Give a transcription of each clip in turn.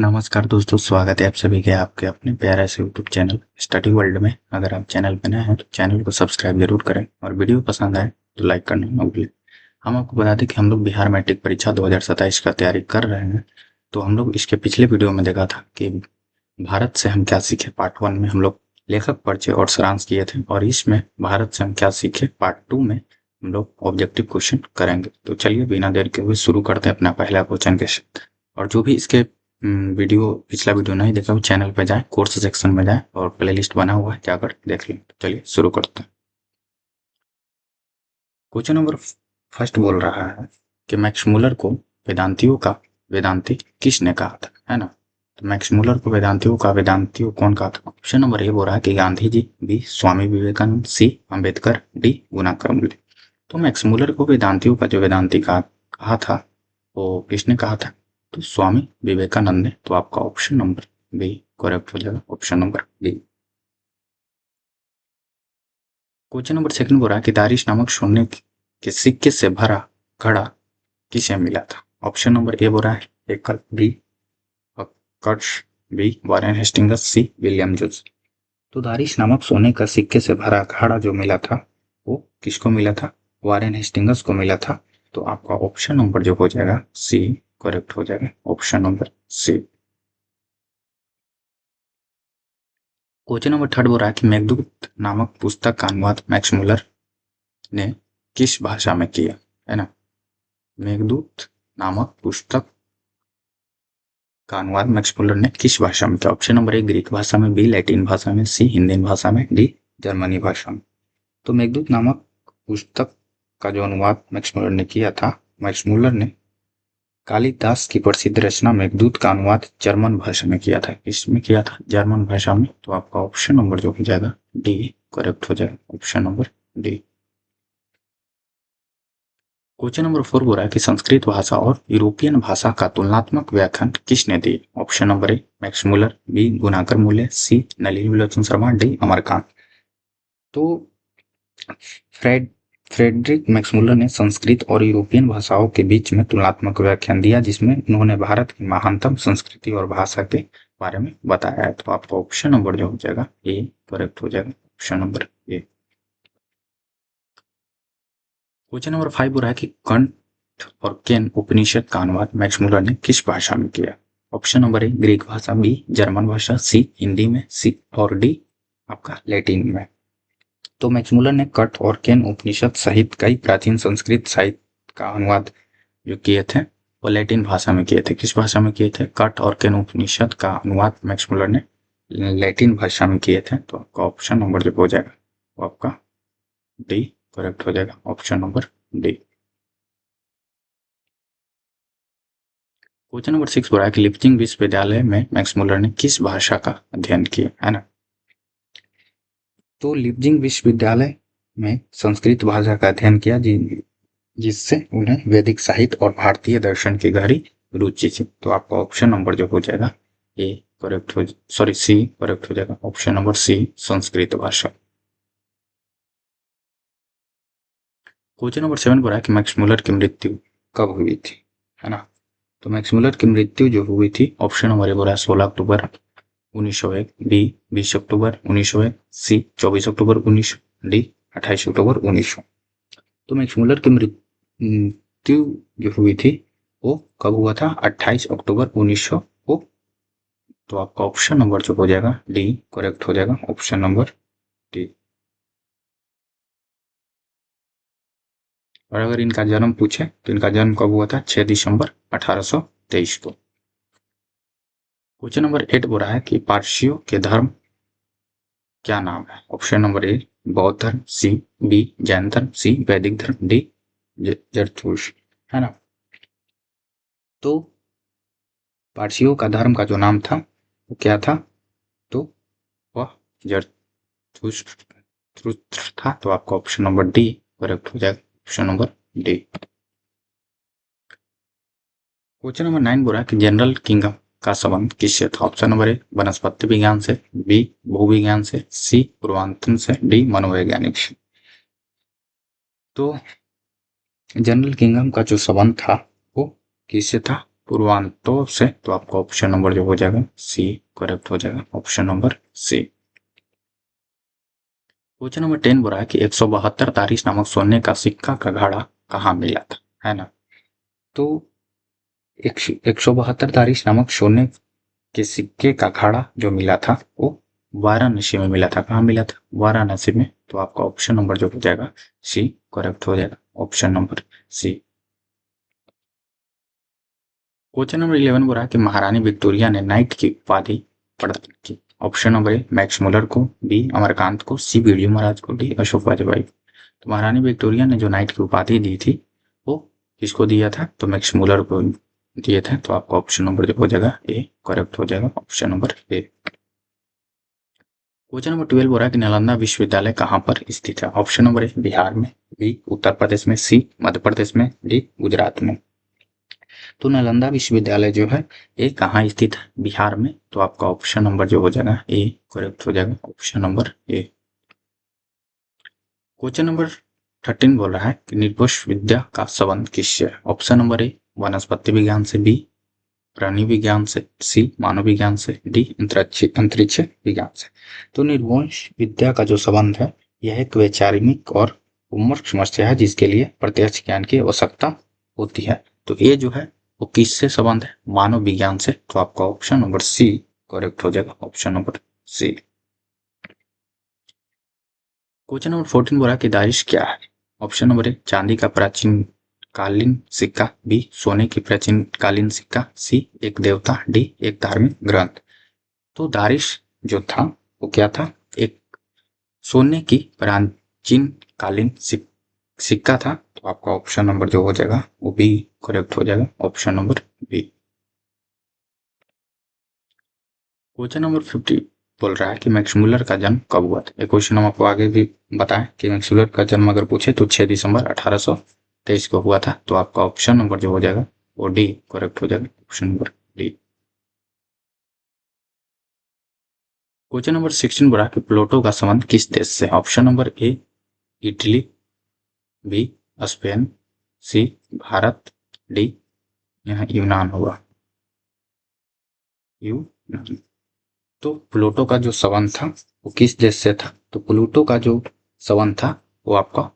नमस्कार दोस्तों, स्वागत है आप सभी के आपके अपने प्यारे से यूट्यूब चैनल स्टडी वर्ल्ड में। अगर आप चैनल पर नए हैं तो चैनल को सब्सक्राइब जरूर करें और वीडियो पसंद आए तो लाइक करना ना भूलें। हम आपको बता दें कि हम लोग बिहार मैट्रिक परीक्षा 2027 का तैयारी कर रहे हैं। तो हम लोग इसके पिछले वीडियो में देखा था कि भारत से हम क्या सीखे। पार्ट 1 में हम लोग लेखक परिचय और सारांश किए थे, और इसमें भारत से हम क्या सीखे पार्ट 2 में हम लोग ऑब्जेक्टिव क्वेश्चन करेंगे। तो चलिए बिना देर के हुए शुरू करते हैं अपना पहला क्वेश्चन के साथ। और जो भी इसके वीडियो पिछला वीडियो नहीं देखा वो चैनल पे जाएं, कोर्स सेक्शन में जाएं और प्लेलिस्ट बना हुआ है, जाकर देख लें। तो चलिए शुरू करते हैं। क्वेश्चन नंबर फर्स्ट बोल रहा है कि मैक्स मुलर को वेदांतियों का वेदांती किसने कहा था, है ना। तो मैक्स मुलर को वेदांतियों का वेदांतियों कौन कहा था। ऑप्शन नंबर ए बोल रहा है कि गांधी जी, बी स्वामी विवेकानंद, सी अम्बेडकर, डी गुणाकर मूल्य। तो मैक्स मुलर को वेदांतियों का जो वेदांती कहा था वो किसने कहा था, तो स्वामी विवेकानंद ने। तो आपका ऑप्शन नंबर बी करेक्ट हो जाएगा, option number B. Question number second बोल रहा है कि दारिश नामक सोने के सिक्के से भरा घड़ा किसे मिला था। ऑप्शन नंबर ए बोल रहा है एकल, बी कर्श, B Warren Hastings, C William Jones. तो दारिश नामक सोने का सिक्के से भरा घड़ा जो मिला था वो किसको मिला था, वारेन हेस्टिंग्स को मिला था। तो आपका ऑप्शन नंबर जो हो जाएगा सी करेक्ट हो जाएगा, option number C. Question number third बोल रहा है कि मेघदूत नामक पुस्तक का अनुवाद मैक्स मुलर ने किस भाषा में किया, है ना। मेघदूत नामक पुस्तक का अनुवाद मैक्स मुलर ने किस भाषा में किया। ऑप्शन नंबर ए ग्रीक भाषा में, बी लैटिन भाषा में, सी हिंदी भाषा में, डी जर्मनी भाषा में। तो मेघदूत नामक पुस्तक का जो अनुवाद मैक्स मुलर ने किया था, मैक्स मुलर ने कालिदास की प्रसिद्ध रचना मेघदूत का अनुवाद जर्मन भाषा में किया था। किसमें किया था, जर्मन भाषा में। तो आपका ऑप्शन नंबर जो हो जाएगा डी करेक्ट हो जाएगा, option number D. Question number 4 बोल रहा है कि संस्कृत भाषा और यूरोपियन भाषा का तुलनात्मक व्याख्यान किसने दिया। Option number A Max Muller, B Gunakar Muley, C Nalini Vilochan Sharma, D Amarkant. तो फ्रेडरिक मैक्समुलर ने संस्कृत और यूरोपियन भाषाओं के बीच में तुलनात्मक व्याख्यान दिया, जिसमें उन्होंने भारत की महानतम संस्कृति और भाषा के बारे में बताया है। तो आपका ऑप्शन नंबर जो हो जाएगा ए करेक्ट हो जाएगा, ऑप्शन नंबर ए। क्वेश्चन नंबर 5 बोल रहा है कि कंठ और केन उपनिषद का अनुवाद मैक्समुलर ने किस भाषा में किया। ऑप्शन नंबर ए ग्रीक भाषा, बी जर्मन भाषा, सी हिंदी में, सी और डी आपका लैटिन में। तो मैक्समुलर ने कठ और केन उपनिषद सहित कई प्राचीन संस्कृत साहित्य का अनुवाद जो किए थे वो लैटिन भाषा में किए थे। किस भाषा में किए थे, कठ और केन उपनिषद का अनुवाद मैक्समुलर ने लैटिन भाषा में किए थे। तो आपका ऑप्शन नंबर जो हो जाएगा वो आपका डी करेक्ट हो जाएगा, option number D. Question number 6 बोल रहा है कि लिप्जिंग विश्वविद्यालय में मैक्समुलर ने किस भाषा का अध्ययन किया, है ना। तो लिप्जिंग विश्वविद्यालय में संस्कृत भाषा का अध्ययन किया, जिससे उन्हें वैदिक साहित्य और भारतीय दर्शन की गहरी रुचि थी। तो आपका ऑप्शन नंबर जो हो जाएगा ए करेक्ट हो, सॉरी सी करेक्ट हो जाएगा, ऑप्शन नंबर सी संस्कृत भाषा। क्वेश्चन नंबर 7 बोल रहा है कि मैक्समुलर की मृत्यु कब हुई थी, है ना। तो मैक्समुलर की मृत्यु जो हुई थी, ऑप्शन नंबर ए बोल रहा है 16 अक्टूबर 1901, बी 20 अक्टूबर 1901, सी 24 अक्टूबर 1900, डी 28 अक्टूबर 1900। तो मैक्समुलर की मृत्यु जो हुई थी वो कब हुआ था, 28 अक्टूबर 1900 को। तो आपका ऑप्शन नंबर जो हो जाएगा डी करेक्ट हो जाएगा, ऑप्शन नंबर डी। और अगर इनका जन्म पूछे तो इनका जन्म कब हुआ था, 6 दिसंबर 1823 को। क्वेश्चन नंबर 8 बोल रहा है कि पारसियों के धर्म क्या नाम है। ऑप्शन नंबर ए बौद्ध धर्म, सी बी जैन धर्म, सी वैदिक धर्म, डी जरथुस्त्र, है ना। तो पारसियों का धर्म का जो नाम था वो क्या था, तो वह जरथुस्त्र था। तो आपका ऑप्शन नंबर डी करेक्ट हो जाएगा, option number D. Question number 9 बोल रहा है कि जनरल किंगडम का संबंध किससे था। ऑप्शन नंबर ए वनस्पति विज्ञान से, बी भूविज्ञान से, सी पूर्वांचल से, डी मनोवैज्ञानिक से। तो जनरल किंगडम का जो संबंध था वो किससे था, पूर्वांतों से, तो आपका ऑप्शन नंबर जो हो जाएगा सी करेक्ट हो जाएगा, option number C. Question number 10 बोल रहा है कि 172 तारीख नामक सोने का सिक्का का घड़ा कहाँ मिला था, है ना। तो 172 तारीख नामक सोने के सिक्के का घड़ा जो मिला था वो वाराणसी में मिला था। कहाँ मिला था? वाराणसी में। तो आपका ऑप्शन नंबर जो हो जाएगा सी करेक्ट हो जाएगा, option number C. Question number 11 बोल रहा है कि महारानी विक्टोरिया ने नाइट की उपाधि प्रदान की। ऑप्शन नंबर ए मैक्स मुलर को, बी अमरकांत को, सी बीडी महाराज को, डी अशोक वाजपेयी। तो महारानी विक्टोरिया ने जो नाइट की उपाधि दी थी वो किसको दिया था? तो मैक्स मुलर को दिए थे। तो आपका ऑप्शन नंबर जो हो जाएगा ए करेक्ट हो जाएगा, ऑप्शन नंबर ए। क्वेश्चन नंबर 12 बोल रहा है कि नालंदा विश्वविद्यालय कहाँ पर स्थित है। ऑप्शन नंबर ए बिहार में, बी उत्तर प्रदेश में, सी मध्य प्रदेश में, डी गुजरात में। तो नालंदा विश्वविद्यालय जो है ये कहाँ स्थित है? बिहार में। तो आपका ऑप्शन नंबर जो हो जाएगा ए करेक्ट हो जाएगा, ऑप्शन नंबर ए। क्वेश्चन नंबर 13 बोल रहा है कि निर्कोश विद्या का संबंध किससे है। ऑप्शन नंबर ए वनस्पति विज्ञान से, बी प्राणी विज्ञान से, सी मानव विज्ञान से, डी अंतरिक्ष विज्ञान से। तो निर्वंश विद्या का जो संबंध है यह एक वैचारिक और उम्र समस्या है जिसके लिए प्रत्यक्ष ज्ञान की आवश्यकता होती है। तो ये जो है वो किससे संबंध है? मानव विज्ञान से। तो आपका ऑप्शन नंबर सी करेक्ट हो जाएगा, option number C. Question number 14 बोला कि दारिश क्या है। ऑप्शन नंबर ए चांदी का प्राचीन कालीन सिक्का, बी सोने की प्राचीन कालीन सिक्का, सी एक देवता, डी एक धार्मिक ग्रंथ। तो दारिश जो था वो क्या था? एक सोने की प्राचीन कालीन सिक्का था। तो आपका ऑप्शन नंबर जो हो जाएगा वो बी करेक्ट हो जाएगा, option number B. Question number 50 बोल रहा है कि मैक्समुलर का जन्म कब हुआ था। ये क्वेश्चन हम आपको आगे भी बताएं कि मैक्समुलर का जन्म अगर पूछे तो 6 दिसंबर 1823 को हुआ था। तो आपका ऑप्शन नंबर जो हो जाएगा वो डी करेक्ट हो जाएगा, option number D. Question number 16 बोला कि प्लूटो का संबंध किस देश से? Option number A Italy, B Spain, C Bharat, D यहाँ यूनान होगा, यूनान। तो प्लूटो का जो संबंध था वो किस देश से था? तो प्लूटो का जो संबंध था वो आपका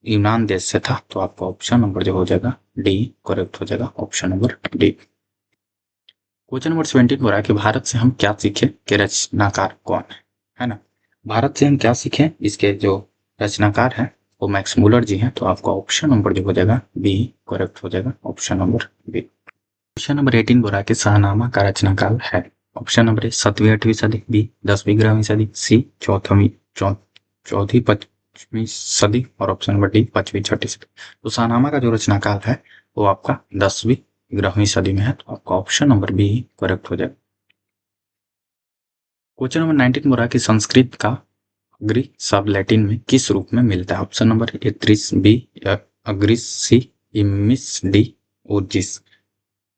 यूनान देश से था। तो आपका ऑप्शन नंबर जो हो जाएगा डी करेक्ट हो जाएगा, option number D. Question number 17 हो रहा है कि भारत से हम क्या सीखे कि रचनाकार कौन है ना। भारत से हम क्या सीखे, इसके जो रचनाकार है वो मैक्स मुलर जी हैं। तो आपका ऑप्शन नंबर जो हो जाएगा बी करेक्ट हो जाएगा, option number B. Question number 18 बोला कि शाहनामा का रचनाकाल है। ऑप्शन नंबर ए 7वीं 8वीं सदी, बी 10वीं 11वीं सदी, सी चौथी 5वीं सदी और ऑप्शन नंबर डी 5वीं 6वीं सदी। तो शाहनामा का जो रचनाकाल है वो आपका 10वीं 11वीं सदी में है। तो आपका ऑप्शन नंबर बी करेक्ट हो जाएगा। क्वेश्चन नंबर 19 बोला कि संस्कृत का अग्री सब लैटिन में किस रूप में मिलता है। ऑप्शन नंबर ए त्रिस, बी अग्रिस, सी इमिस, डी ओजिस।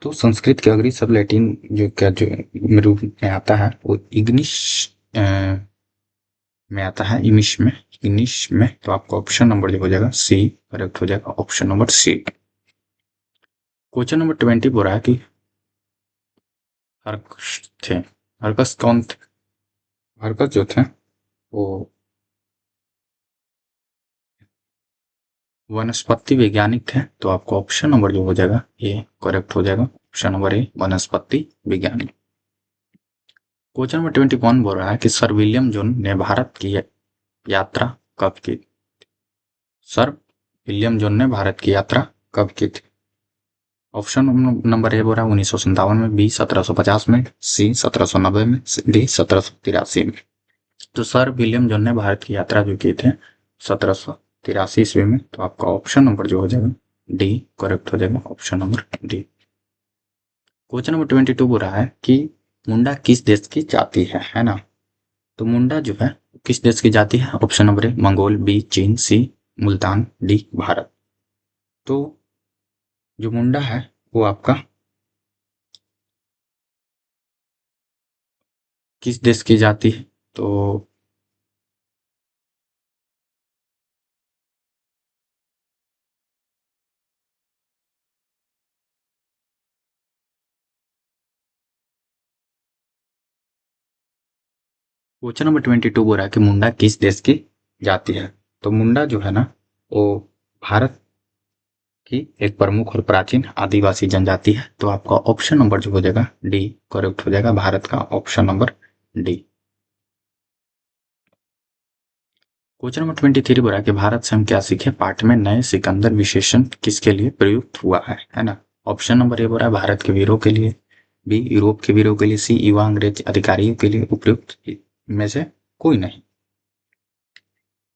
तो संस्कृत के अग्री सब लैटिन जो रूप में आता है वो इग्निश में आता है, इमिश में, इग्निश में। तो आपका ऑप्शन नंबर जो हो जाएगा सी करेक्ट हो जाएगा, option number C. Question number 20 बोल रहा है कि हरकस थे, हरकस कौन थे? हरकस जो थे वो वनस्पति वैज्ञानिक थे। तो आपका ऑप्शन नंबर जो हो जाएगा ये करेक्ट हो जाएगा, ऑप्शन नंबर ए वनस्पति वैज्ञानिक। क्वेश्चन नंबर 21 बोल रहा है कि सर विलियम जोन ने भारत की यात्रा कब की? सर विलियम जोन ने भारत की यात्रा कब की थी? ऑप्शन नंबर ए बोल रहा है 1957 में, बी 1750 में, सी 1790 में, डी 1783 में। तो सर विलियम जोन ने भारत की यात्रा जो की थे 1783 ईस्वी में। तो आपका ऑप्शन नंबर जो हो जाएगा डी करेक्ट हो जाएगा, option number D. Question number 22 बोल रहा है कि मुंडा किस देश की जाति है ना। तो मुंडा जो है किस देश की जाति है? ऑप्शन नंबर ए मंगोल, बी चीन, सी मुल्तान, डी भारत। तो जो मुंडा है वो आपका किस देश की जाति है? तो क्वेश्चन नंबर 22 बोल रहा है कि मुंडा किस देश की जाति है। तो मुंडा जो है ना वो भारत की एक प्रमुख और प्राचीन आदिवासी जनजाति है। तो आपका ऑप्शन नंबर जो हो जाएगा डी करेक्ट हो जाएगा, भारत का option number D. Question number 23 बोल रहा है कि भारत से हम क्या सीखे पाठ में नए सिकंदर विशेषण किसके लिए प्रयुक्त हुआ है ना। ऑप्शन नंबर ए बोल रहा है भारत के वीरों के लिए, बी यूरोप के वीरों के लिए, सी युवा अंग्रेज अधिकारियों के लिए, उपयुक्त में से कोई नहीं।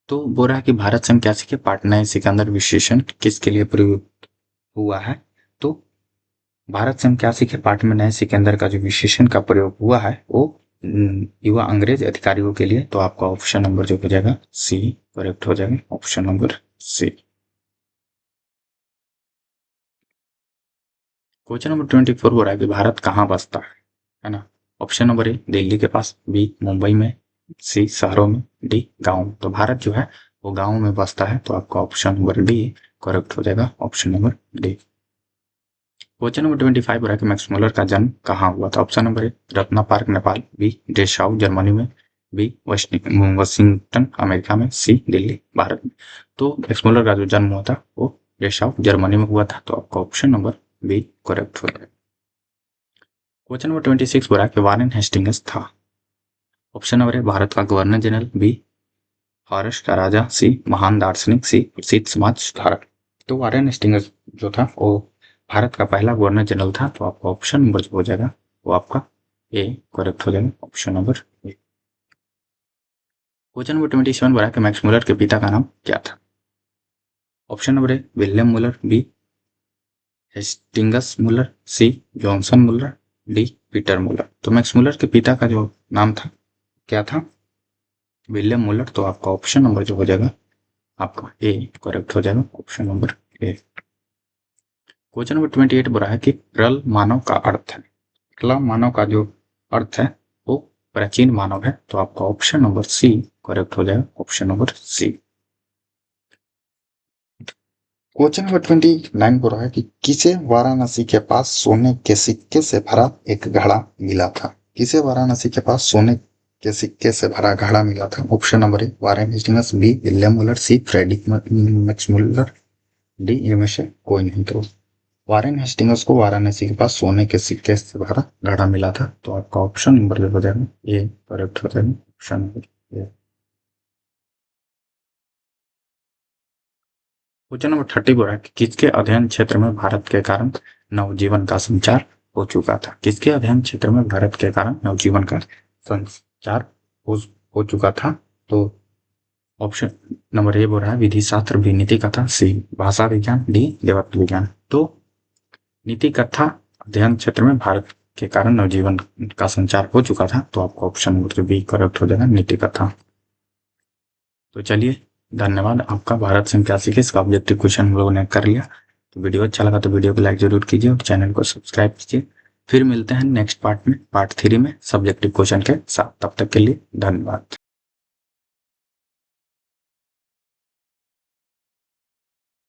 तो बोल रहा है कि भारत से हम क्या सीखे पाठ नए सिकंदर विशेषण किसके लिए प्रयुक्त हुआ है। तो भारत से हम क्या सीखे पाठ में नए सिकंदर का जो विशेषण का प्रयोग हुआ है वो युवा अंग्रेज अधिकारियों के लिए। तो आपका ऑप्शन नंबर जो हो जाएगा सी करेक्ट हो जाएगा, option number C. Question number 24 बोल रहा है कि भारत कहाँ बसता है ना। ऑप्शन नंबर ए दिल्ली के पास, बी मुंबई में, सी शहरों में, डी गाँव में। तो भारत जो है वो गाँव में बसता है। तो आपका ऑप्शन नंबर डी करेक्ट हो जाएगा, option number D. Question number 25 हो रहा है कि मैक्स मुलर का जन्म कहाँ हुआ था। Option number A Ratna Park Nepal, B Dessau Germany में, बी वाशिंगटन अमेरिका में, सी दिल्ली भारत में। तो मैक्स मुलर का जो जन्म हुआ था वो डेशाउ जर्मनी में हुआ था। तो आपका ऑप्शन नंबर बी करेक्ट हो जाएगा। क्वेश्चन नंबर 26 हो रहा है कि वारेन हेस्टिंग्स था। ऑप्शन नंबर ए भारत का गवर्नर जनरल, बी फारस का राजा, सी महान दार्शनिक, सी प्रसिद्ध समाज सुधारक। तो वारेन हेस्टिंग्स जो था वो भारत का पहला गवर्नर जनरल था। तो आपका ऑप्शन नंबर जो हो जाएगा वो आपका ए करेक्ट हो जाएगा, ऑप्शन नंबर ए। क्वेश्चन नंबर 27 बोला कि मैक्स मुलर के पिता का नाम क्या था। Option number A William Muller, B Hastings Muller, C Johnson Muller, D Peter Muller. तो मैक्स मुलर के पिता का जो नाम था क्या था, विलियम मुलर। तो आपका ऑप्शन नंबर जो हो जाएगा आपका ए करेक्ट हो जाएगा, ऑप्शन नंबर ए। क्वेश्चन नंबर 28 बोला है कि प्रल मानव का अर्थ है। प्रल मानव का जो अर्थ है वो प्राचीन मानव है। तो आपका ऑप्शन नंबर सी करेक्ट हो जाएगा, option number C. Question number 29 बोल रहा है कि किसे वाराणसी के पास सोने के सिक्के से भरा एक घड़ा मिला था। किसे वाराणसी के पास सोने के सिक्के से भरा घड़ा मिला था। Option number A Warren Hastings, B William Muller, C Friedrich Max Muller, D इनमें से कोई नहीं। तो वारेन हेस्टिंग्स को वाराणसी के पास सोने के सिक्के से भरा घड़ा मिला था। तो आपका ऑप्शन नंबर जो हो जाएगा ए करेक्ट हो जाएगा, ऑप्शन नंबर ए। क्वेश्चन नंबर 30 बोल रहा है कि किसके अध्ययन क्षेत्र में भारत के कारण नवजीवन का संचार हो चुका था। किसके अध्ययन क्षेत्र में भारत के कारण नवजीवन का संचार हो चुका था। तो ऑप्शन नंबर ए बोल रहा है विधि शास्त्र, बी नीति कथा, सी भाषा विज्ञान, डी देवत्व विज्ञान। तो नीति कथा अध्ययन क्षेत्र में भारत के कारण नवजीवन का संचार हो चुका था। तो आपका ऑप्शन नंबर बी करेक्ट हो जाएगा, नीति कथा। तो चलिए धन्यवाद आपका। भारत से हम क्या सीखे इसका ऑब्जेक्टिव क्वेश्चन हम लोगों ने कर लिया। तो वीडियो अच्छा लगा तो वीडियो को लाइक जरूर कीजिए और चैनल को सब्सक्राइब कीजिए। फिर मिलते हैं नेक्स्ट पार्ट में, पार्ट 3 में सब्जेक्टिव क्वेश्चन के साथ। तब तक के लिए धन्यवाद।